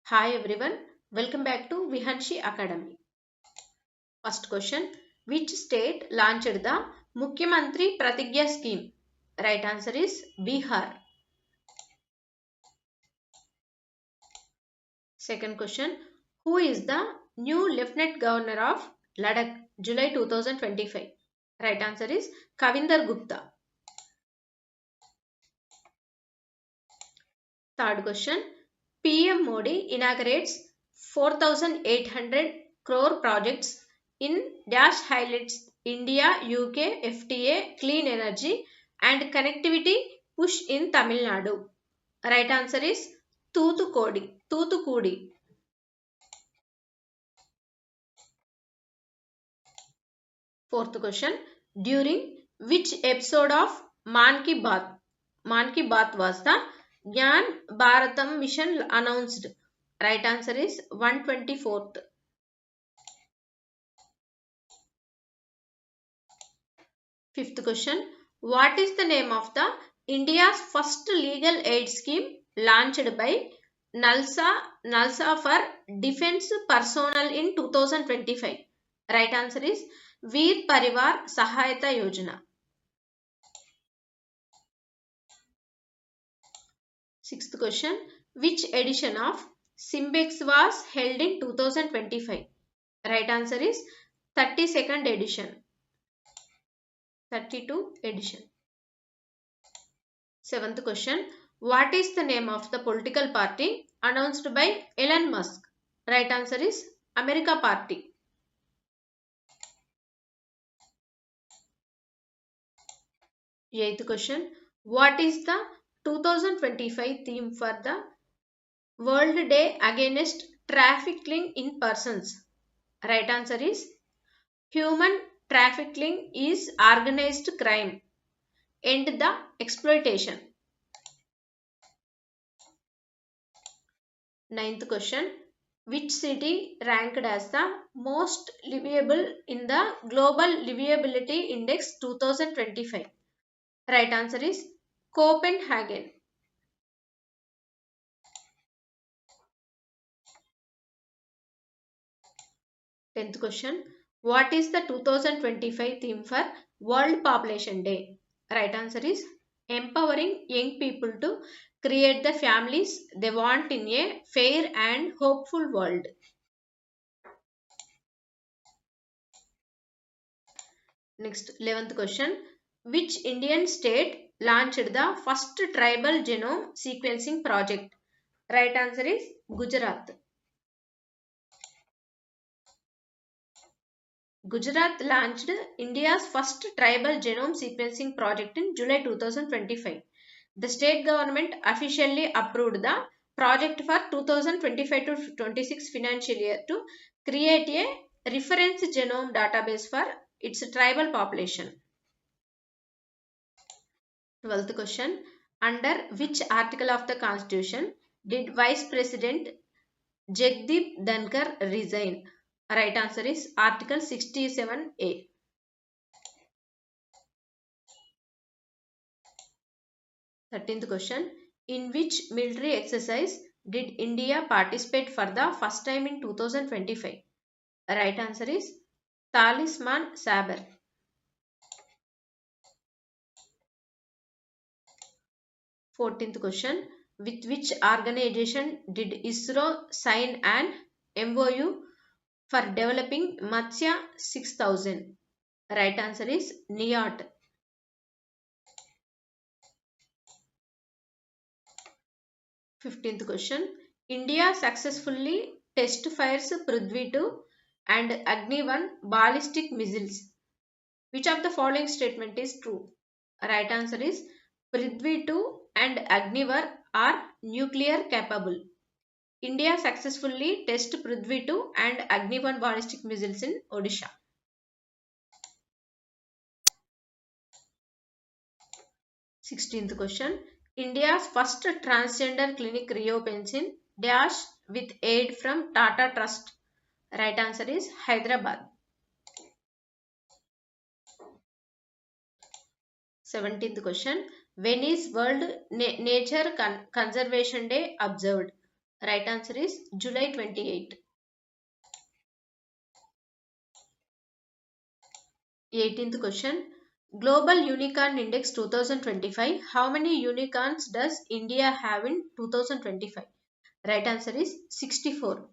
Hi everyone, welcome back to Vihaanshi Academy. First question, which state launched the Mukhyamantri Pratigya scheme? Right answer is Bihar. Second question, who is the new Lieutenant Governor of Ladakh, July 2025? Right answer is Kavinder Gupta. Third question, PM Modi inaugurates 4,800 crore projects in dash highlights India UK FTA clean energy and connectivity push in Tamil Nadu. Right answer is Thuthukudi. Fourth question, during which episode of Man Ki Baat was the Gyan Bharatam mission announced? Right answer is 124th. Fifth question, what is the name of the India's first legal aid scheme launched by NALSA for defense personnel in 2025? Right answer is Veer Parivar Sahayata Yojana. Sixth question, which edition of Simbex was held in 2025? Right answer is 32nd edition. 32 edition. Seventh question, what is the name of the political party announced by Elon Musk? Right answer is America Party. Eighth question, what is the 2025 theme for the World Day Against Trafficking in Persons? Right answer is human trafficking is organized crime. End the exploitation. Ninth question, which city ranked as the most livable in the Global Livability Index 2025? Right answer is Copenhagen. 10th question, what is the 2025 theme for World Population Day? Right answer is empowering young people to create the families they want in a fair and hopeful world. Next, 11th question, which Indian state launched the first tribal genome sequencing project? Right answer is Gujarat. Gujarat launched India's first tribal genome sequencing project in July 2025. The state government officially approved the project for 2025 to 26 financial year to create a reference genome database for its tribal population. 12th question, under which article of the Constitution did Vice President Jagdeep Dhankar resign? Right answer is Article 67A. 13th question, in which military exercise did India participate for the first time in 2025? Right answer is Talisman Sabre. 14th question, with which organization did ISRO sign an MOU for developing Matsya 6000? Right answer is NIOT. 15th question, India successfully test fires Prithvi 2 and Agni 1 ballistic missiles. Which of the following statement is true? Right answer is Prithvi 2 and Agni 1 are nuclear capable. India successfully test Prithvi 2 and Agni 1 ballistic missiles in Odisha. 16th question, India's first transgender clinic reopens in Dash with aid from Tata Trust. Right answer is Hyderabad. 17th question, when is World Nature Conservation Day observed? Right answer is July 28. 18th question. Global Unicorn Index 2025. How many unicorns does India have in 2025? Right answer is 64.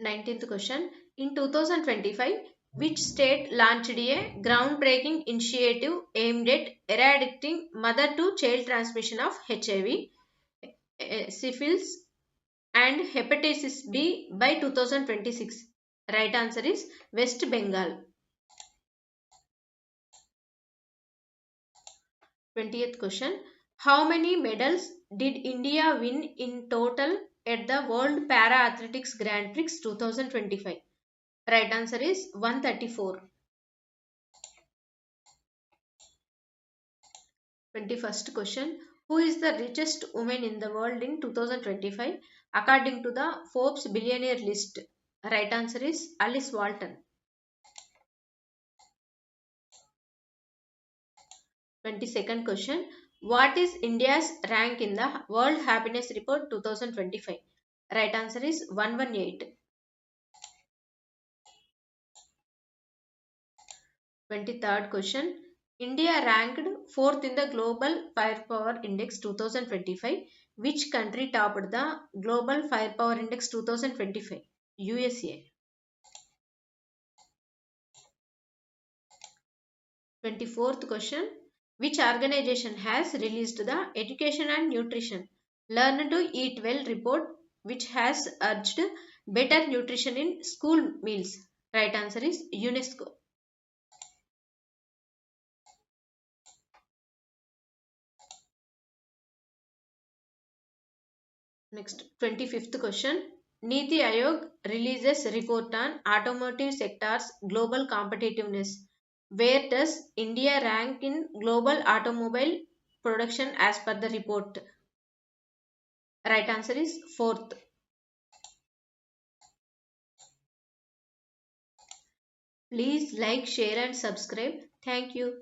19th question. In 2025, which state launched a groundbreaking initiative aimed at eradicating mother to child transmission of HIV, syphilis, and hepatitis B by 2026? Right answer is West Bengal. 20th question. How many medals did India win in total at the World Para Athletics Grand Prix 2025? Right answer is 134. 21st question. Who is the richest woman in the world in 2025 according to the Forbes billionaire list? Right answer is Alice Walton. 22nd question. What is India's rank in the World Happiness Report 2025? Right answer is 118. 23rd question. India ranked 4th in the Global Firepower Index 2025. Which country topped the Global Firepower Index 2025? USA. 24th question. Which organization has released the Education and Nutrition Learn to Eat Well report, which has urged better nutrition in school meals? Right answer is UNESCO. Next, 25th question. Niti Aayog releases report on automotive sector's global competitiveness. Where does India rank in global automobile production as per the report? Right answer is 4th. Please like, share and subscribe. Thank you.